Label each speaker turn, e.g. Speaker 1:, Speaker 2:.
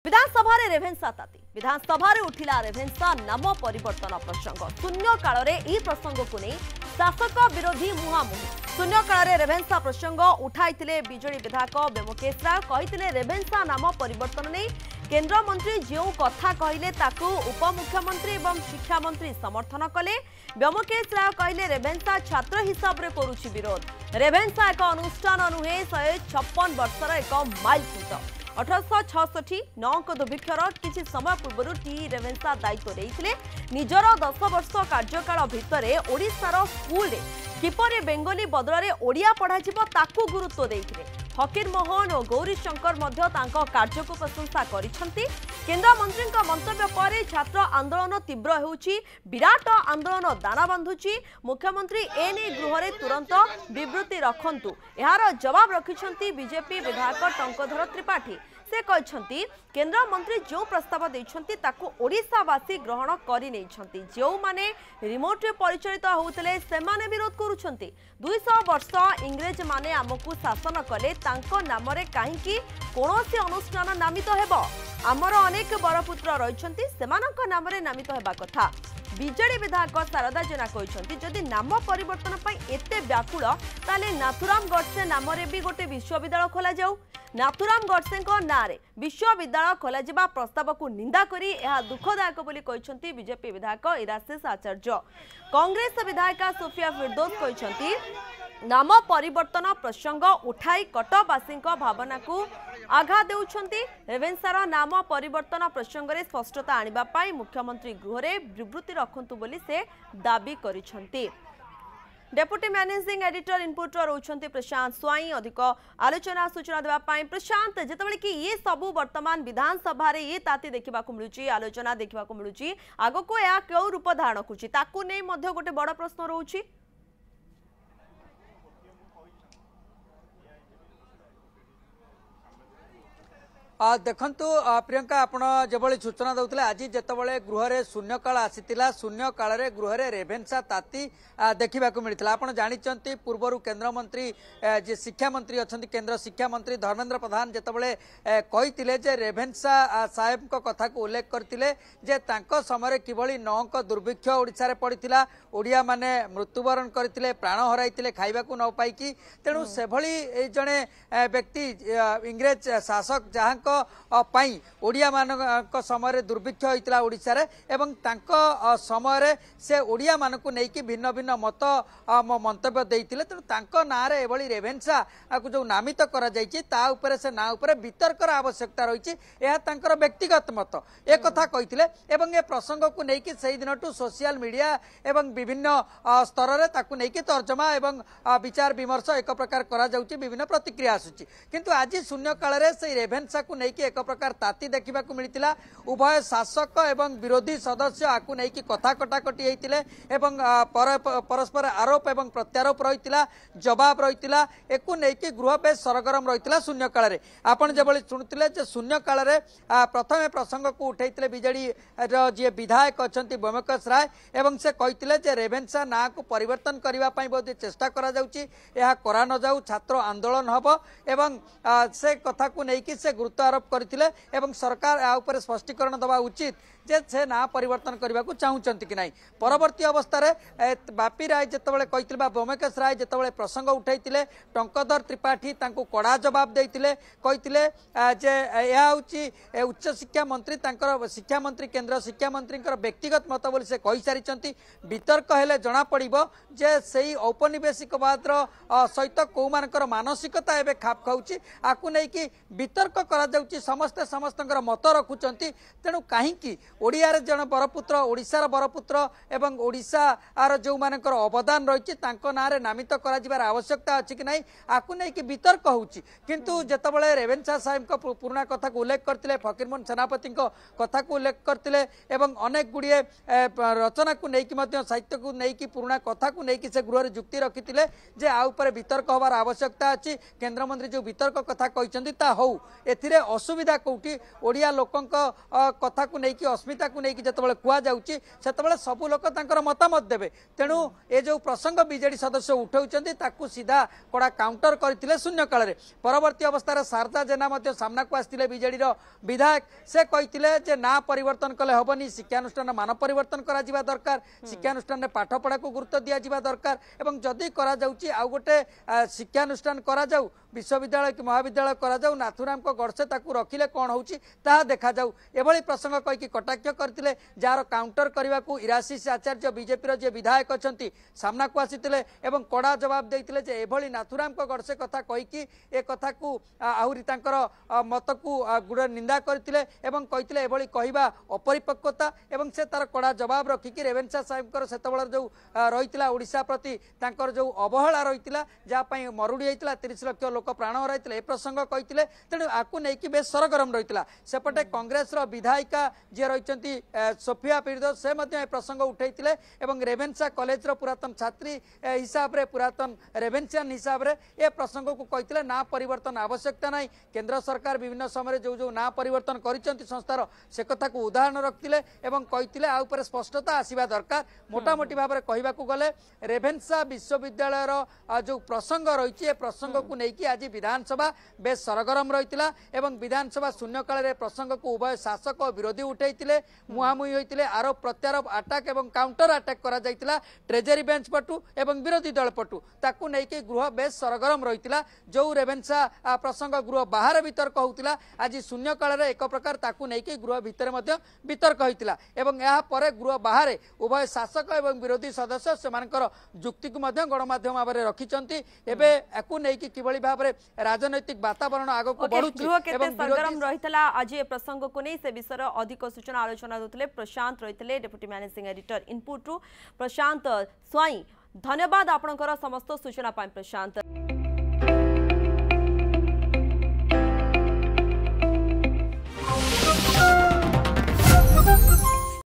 Speaker 1: विधानसभा रेभेन्सा ताती विधानसभा उठिला रेभेन्सा नाम परिवर्तन प्रसंग शून्य काल में प्रसंग को नहीं शासक विरोधी मुहांमुही शून्य काल रेभेन्सा प्रसंग उठाई बिजेडी विधायक व्योमकेश राय कही रेभेन्सा नाम परिवर्तन नहीं केंद्र मंत्री जो कथा कहले ताकू उपमुख्यमंत्री एवं शिक्षा मंत्री समर्थन कले व्योमकेश राय कहले रेभेन्सा छात्र हिसाब से करुछि विरोध रेभेन्सा एक अनुष्ठान नुहे 156 वर्षर एक माइलखुंट 1866 9 दुर्भिक्षर किसी समय पूर्व टी रेभेन्सा दायित्व देइथिले निजर 10 वर्ष कार्यकाल भितर ओडिशार स्कूल किपरि बेंगली बदल में ओडिया पढ़ा ताकू गुरुत्व देइथिले फकीर मोहन और गौरी शंकर कार्य को प्रशंसा करिसेंती केंद्र मंत्री मंतव्य पर छात्र आंदोलन तीव्र होउछि विराट आंदोलन दाना बांधुछि मुख्यमंत्री एने गृह में तुरंत विवृत्ति रखंतु यार जवाब रखिसेंती बीजेपी विधायक टंकधर त्रिपाठी से कहते केंद्र मंत्री जो प्रस्ताव देइछंती ताकू ओडिशावासी ग्रहण करि नैछंती जो माने रिमोट रे परिचालित होउतले से माने विरोध करूछंती 200 वर्ष इंग्रेज माने आमकू शासन कले तांको नाम रे काहेकि कोनोसी अनुष्ठान नामित हेबो आमर अनेक बरपुत्र रहिछंती सेमानक नाम रे नामित हेबा कथा बीजेडी विधायक शारदा जेना कहते जदि नाम परिवर्तन पर एते व्याकुल ताले नाथुराम गडसे नाम रे भी गोटे विश्वविद्यालय खोला जाऊ नाथुराम गडसे ना विश्वविद्यालय खोल प्रस्ताव को निंदा करी यह दुखदायक बोली कहते बीजेपी विधायक इराशिष आचार्य कांग्रेस विधायिका सोफिया फिरदौस कहते नाम परिवर्तन प्रसंग उठाई कटकवासी भावना को आघात देउछंती रेभेन्सार नाम परिवर्तन प्रसंग में स्पष्टता आनिबा मुख्यमंत्री गृह में विवृत्ति रखंतु बोली से दाबी करिसेंती डेप्यूटी मैनेजिंग एडिटर इनपुट रोचंती प्रशांत स्वाई अधिक आलोचना सूचना देवाई प्रशांत जितेबाला कि ये सबू वर्तमान विधानसभा ये ताती देखा मिलूँ आलोचना देखा मिलूँ आग को यह क्यों रूप धारण कर गोटे बड़ प्रश्न रोचे
Speaker 2: देखंतु प्रियंका आपण जबली सूचना दउतले आज जेतबळे गृह रे शून्यकाल आसीतिला शून्यकाल रे गृह रे रेभेन्सा ताती देखा मिलता आपण जानिचंती पूर्वर केंद्र मंत्री जे शिक्षा मंत्री अछंती केंद्र शिक्षा मंत्री धर्मेंद्र प्रधान जेतबळे कहितिले जे रेभेन्सा साहेब को कथा को उल्लेख करतिले जे तांको समय किभली 9 दुर्भिक्ष ओडिसा रे पड़ितिला ओडिया माने मृत्युवरण करतिले प्राण हराइतिले खाइबा को न पाइकी तेणु से भली जणे व्यक्ति इंग्रेज शासक जहां पाई ओडिया मान समय दुर्भिक्ष होता ओडिशा रे एवं तांको समय से ओडिया मान को लेकिन भिन्न भिन्न मत मंतव्य देते तेणु ना एभली रेभेन्सा को जो नामित करा से ना उपरे वितर्कर आवश्यकता रही है व्यक्तिगत मत एक कथा कहते एवं ए प्रसंग को लेकिन से दिन सोशल मीडिया एवं विभिन्न स्तर में ताकू लेकिन तर्जमा एवं विचार विमर्श एक प्रकार करा जाउची विभिन्न प्रतिक्रिया आसुची किंतु आज शून्य काल में से रेभेन्सा को नहीं एक प्रकार ताती देखा मिलता उभय शासक एवं विरोधी सदस्य आपको नहीं कथा कटाकटी होते परस्पर आरोप एवं प्रत्यारोप रही जवाब रही एक नहीं गृह बेस सरगरम रही शून्य काल में आपड़ जब शुणुते शून्य काल में प्रथम प्रसंग को उठाई बीजेडी जी विधायक अच्छा व्योमकेश राय एवं से कहते रेभेन्सा ना को परिवर्तन करने बहुत चेष्टा करा न जाऊ छात्र आंदोलन हम एवं से कथा को लेकिन से गुरुत्व आरोप करथिले एवं सरकार या ऊपर स्पष्टीकरण दबा उचित जे से ना परिवर्तन करने को चाहूँगी कि नहीं परवर्ती अवस्था बापी राय जितेबाला कहते व्योमकेश राय जितेबाला प्रसंग उठाई टंकधर त्रिपाठी कड़ा जवाब देते कहते यह उच्च शिक्षा मंत्री शिक्षा मंत्री केंद्र शिक्षा मंत्री व्यक्तिगत मत बोली से कही सारी वितर्क हेले जना पड़ो जे से औपनिवेशिकवाद सहित कौ मानकर मानसिकता एवं खाप खाऊँगी आपको नहीं वितर्क करा समस्ते समस्त मत रखुंट तेणु कहीं ओडिया रे जन बरपुत्र ओडिशार बरपुत्र एवं ओडिशार जो मानकर अवदान रही ना नामित कर आवश्यकता अच्छी कि नहीं आपको नहीं वितर्क होउची किंतु जेतबळे रेभेन्सा साहेब को पुराना कथा को उल्लेख करते फकीरमोहन सेनापति कथा को उल्लेख करते एवं अनेक गुड़िए रचना को लेकिन साहित्य को लेकिन पुराना कथा को लेकिन से गृह जुक्ति रखिते जे आ ऊपर वितर्क होबार आवश्यकता अच्छी केंद्रमंत्री जो वितर्क कथा कहते हो असुविधा कोठी ओडिया लोकंक कथा को लेकिन अस्मिता को लेकिन जिते कुआ जाउची सेतबेले सबु लोक तांकर मतामत देबे तेणु ए जो प्रसंग बीजेडी सदस्य उठाउचंती ताकू सीधा कड़ा काउंटर करथिले शून्य काल रे परवर्ती अवस्था शारदा जेना मध्य सामना को आस्थिले बीजेडी रो विधायक से कहिथिले जे ना परिवर्तन कले हबनी शिक्षानुष्ठान मान परिवर्तन करा जिबा दरकार शिक्षानुष्ठान रे पाठ पढ़ा को गुरुत्व दिया जिबा दरकार एवं जदी करा जाउची आ गोटे शिक्षानुष्ठान करा जाउ विश्वविद्यालय कि महाविद्यालय करा जाउ नाथुराम को गड़से ताकू रखिले कौन होउची ताहा देखा जाउ एभली प्रसंग कहि कटाक्ष करथिले जार काउंटर करबा को इराशीष आचार्य बीजेपी रो जे विधायक अछंती सामना को आसीथिले एवं कड़ा जवाब देइथिले जे एभली नाथुराम को गड़से कथा कहि ए कथा को आहुरी तांकर मत को गुड़ निंदा करथिले एवं कहिथिले एभली कहिबा अपरिपक्वता एवं से तार कड़ा जवाब रखिकी रेवेन्सा साहेब सेतबेला जो रहितिला ओडिशा प्रति तांकर जो अवहेला रहितिला जा पई मरुडी होइतिला 30 लाख लोक प्राण हराइतिले ए प्रसंग कहितिले तेणु आकु नेकी बेस सरगरम रहितिला सेपटे कांग्रेस रो विधायिका जे रहिचंती सोफिया पीरदो से मध्य ए प्रसंग उठैतिले एवं रेवेन्सा कॉलेज रो पुरातन छात्री हिसाब रे पुरातन रेवेन्सियन हिसाब रे ए प्रसंग को कहितिले ना परिवर्तन आवश्यकता नाही केंद्र सरकार विभिन्न समय जो जो ना परिवर्तन करिसंती संस्थार से कथा को उदाहरण रखतिले एवं कहितिले आ ऊपर स्पष्टता आसीबा दरकार मोटामोटी भाव में कहबा को गले रेवेन्सा विश्वविद्यालय रो जो प्रसंग रही है प्रसंग को लेकिन आज विधानसभा बेस सरगरम रही एवं विधानसभा शून्यकाल रे प्रसंग को उभय शासक विरोधी उठाई मुहामुही होते आरोप प्रत्यारोप अटैक एवं काउंटर अटैक करा जायतिला ट्रेजरी बेंच पटु एवं विरोधी दल पटु ताकू नेकी गृह बेस सरगरम रही जो रेवेन्सा प्रसंग गृह बाहर वितर्क होउतिला आज शून्यकाल रे एक प्रकार ताकू नेकी गृह भितर मध्य वितर्क होइतिला एवं या परे गृह बाहर उभय शासक एवं विरोधी सदस्य सेमानकर जुक्ति को मध्य गणमाध्यम भाव में रखिचंती एबे एकु नेकी किबळी भाव में राजनैतिक वातावरण आगो को बढ़ुची
Speaker 1: एवं सरगरम रहितला आज ए प्रसंग को नै से विषय अधिक सूचना आलोचना दोतले प्रशांत रहितले डेप्यूटी मैनेजिंग एडिटर इनपुट रु प्रशांत स्वाई धन्यवाद आपनकर समस्त सूचना पाई प्रशांत।